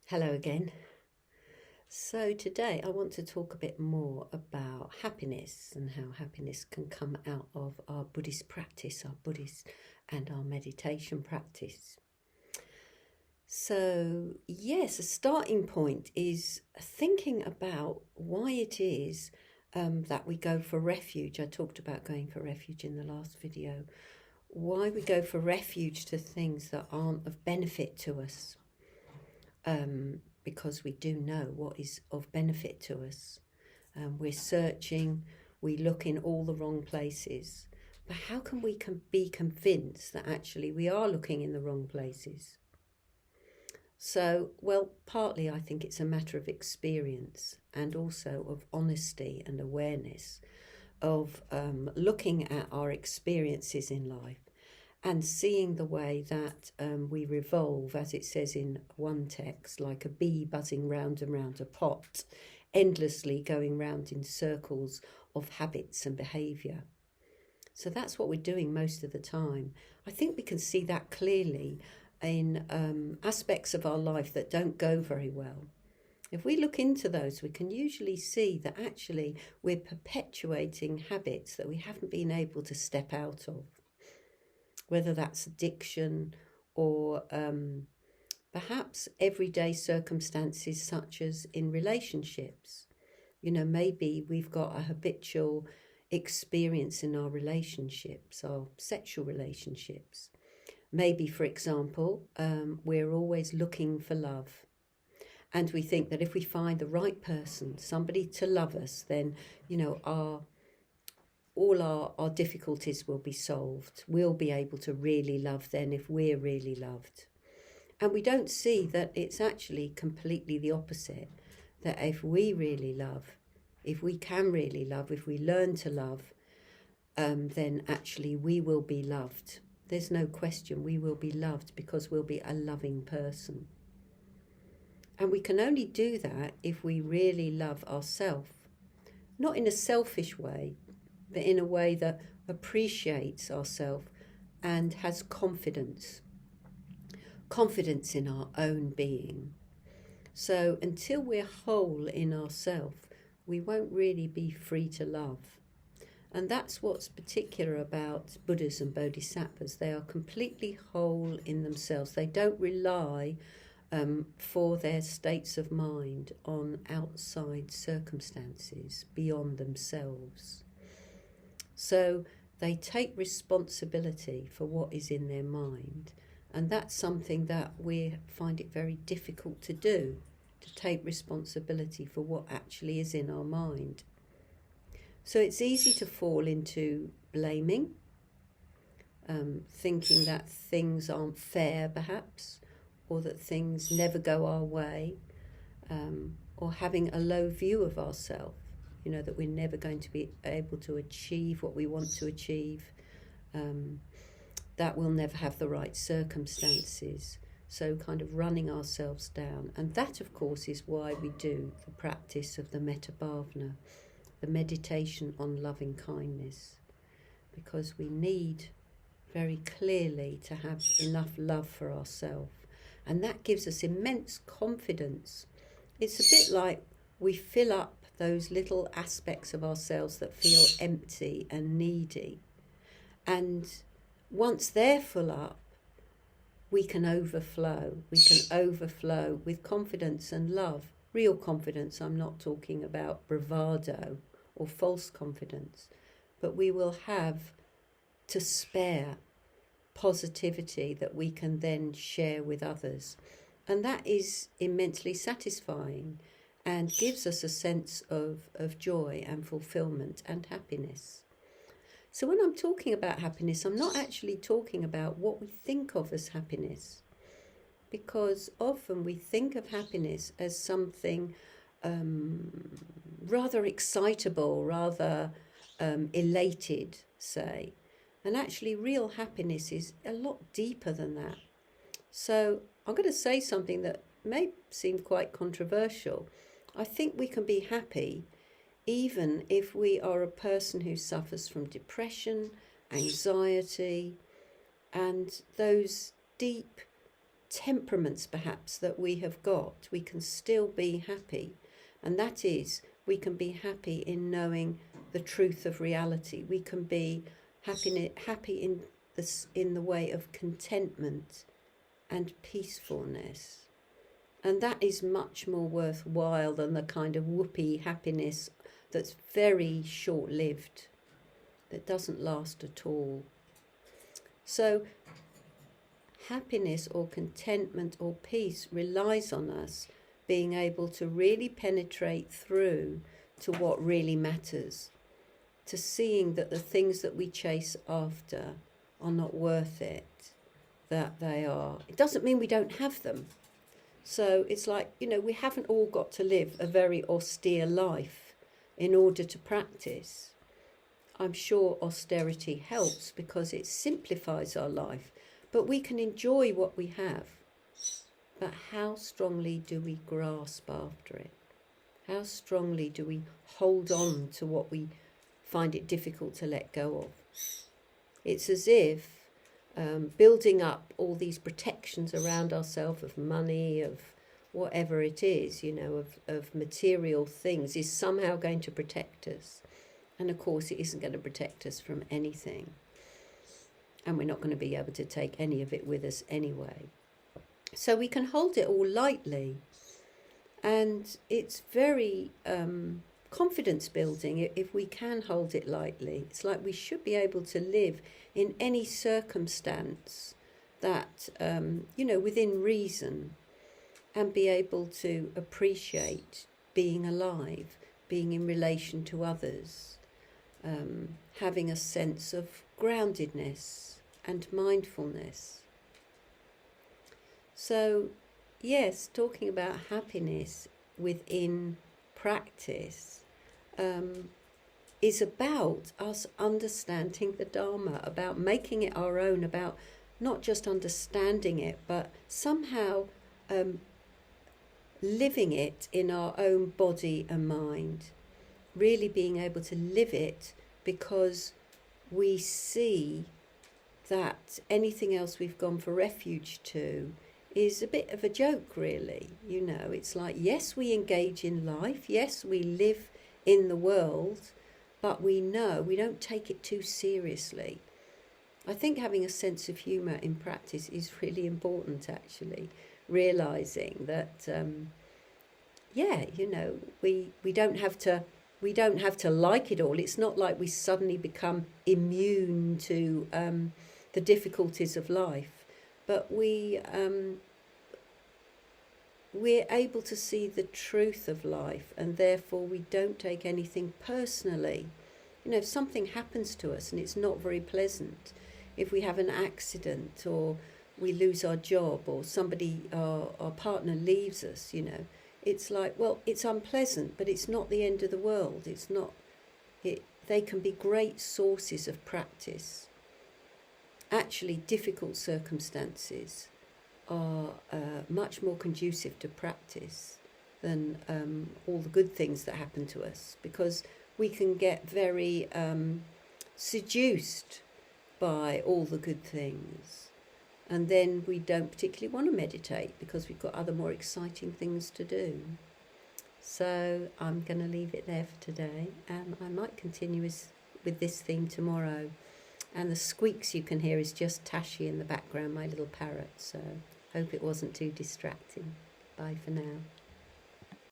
Hello again. So, today I want to talk a bit more about happiness and how happiness can come out of our Buddhist practice, our Buddhist and our meditation practice. So, yes, a starting point is thinking about why it is that we go for refuge. I talked about going for refuge in the last video. Why we go for refuge to things that aren't of benefit to us. Because we do know what is of benefit to us. We're searching, we look in all the wrong places. But how can we be convinced that actually we are looking in the wrong places? So, well, partly I think it's a matter of experience and also of honesty and awareness of looking at our experiences in life and seeing the way that we revolve, as it says in one text, like a bee buzzing round and round a pot, endlessly going round in circles of habits and behaviour. So that's what we're doing most of the time. I think we can see that clearly in aspects of our life that don't go very well. If we look into those, we can usually see that actually we're perpetuating habits that we haven't been able to step out of. Whether that's addiction or perhaps everyday circumstances such as in relationships. Maybe we've got a habitual experience in our relationships, our sexual relationships. Maybe, for example, we're always looking for love. And we think that if we find the right person, somebody to love us, then, all our difficulties will be solved. We'll be able to really love then if we're really loved. And we don't see that it's actually completely the opposite, that if we really love, if we can really love, if we learn to love, then actually we will be loved. There's no question we will be loved because we'll be a loving person. And we can only do that if we really love ourselves, not in a selfish way, but in a way that appreciates ourselves and has confidence in our own being. So until we're whole in ourselves, we won't really be free to love. And that's what's particular about Buddhas and Bodhisattvas. They are completely whole in themselves. They don't rely for their states of mind on outside circumstances beyond themselves. So they take responsibility for what is in their mind, and that's something that we find it very difficult to do, to take responsibility for what actually is in our mind. So it's easy to fall into blaming, thinking that things aren't fair perhaps, or that things never go our way, or having a low view of ourselves. That we're never going to be able to achieve what we want to achieve, that we'll never have the right circumstances. So kind of running ourselves down. And that, of course, is why we do the practice of the metta bhavana, the meditation on loving kindness, because we need very clearly to have enough love for ourselves. And that gives us immense confidence. It's a bit like we fill up those little aspects of ourselves that feel empty and needy. And once they're full up, we can overflow. We can overflow with confidence and love. Real confidence. I'm not talking about bravado or false confidence, but we will have to spare positivity that we can then share with others. And that is immensely satisfying and gives us a sense of joy and fulfillment and happiness. So when I'm talking about happiness, I'm not actually talking about what we think of as happiness, because often we think of happiness as something rather excitable, rather elated, say. And actually real happiness is a lot deeper than that. So I'm going to say something that may seem quite controversial. I think we can be happy even if we are a person who suffers from depression, anxiety, and those deep temperaments perhaps that we have got, we can still be happy. And that is, we can be happy in knowing the truth of reality. We can be happy in the way of contentment and peacefulness. And that is much more worthwhile than the kind of whoopee happiness that's very short-lived, that doesn't last at all. So happiness or contentment or peace relies on us being able to really penetrate through to what really matters, to seeing that the things that we chase after are not worth it, that they are. It doesn't mean we don't have them. So it's like, we haven't all got to live a very austere life in order to practice. I'm sure austerity helps because it simplifies our life, but we can enjoy what we have. But how strongly do we grasp after it? How strongly do we hold on to what we find it difficult to let go of? It's as if building up all these protections around ourselves of money, of whatever it is, of material things is somehow going to protect us. And of course it isn't going to protect us from anything. And we're not going to be able to take any of it with us anyway. So we can hold it all lightly. And it's very confidence building if we can hold it lightly. It's like we should be able to live in any circumstance that, within reason, and be able to appreciate being alive, being in relation to others, having a sense of groundedness and mindfulness. So, yes, talking about happiness within practice is about us understanding the Dharma, about making it our own, about not just understanding it, but somehow living it in our own body and mind, really being able to live it because we see that anything else we've gone for refuge to is a bit of a joke, really. It's like, yes, we engage in life, yes, we live in the world, but we know we don't take it too seriously. I think having a sense of humour in practice is really important, actually, realising that, we don't have to like it all. It's not like we suddenly become immune to the difficulties of life, but we're able to see the truth of life, and therefore we don't take anything personally. If something happens to us and it's not very pleasant, if we have an accident or we lose our job or our partner leaves us, it's like, well, it's unpleasant, but it's not the end of the world. They can be great sources of practice. Actually, difficult circumstances are much more conducive to practice than all the good things that happen to us, because we can get very seduced by all the good things, and then we don't particularly want to meditate because we've got other more exciting things to do. So I'm going to leave it there for today, and I might continue with this theme tomorrow. And the squeaks you can hear is just Tashi in the background, my little parrot. So hope it wasn't too distracting. Bye for now.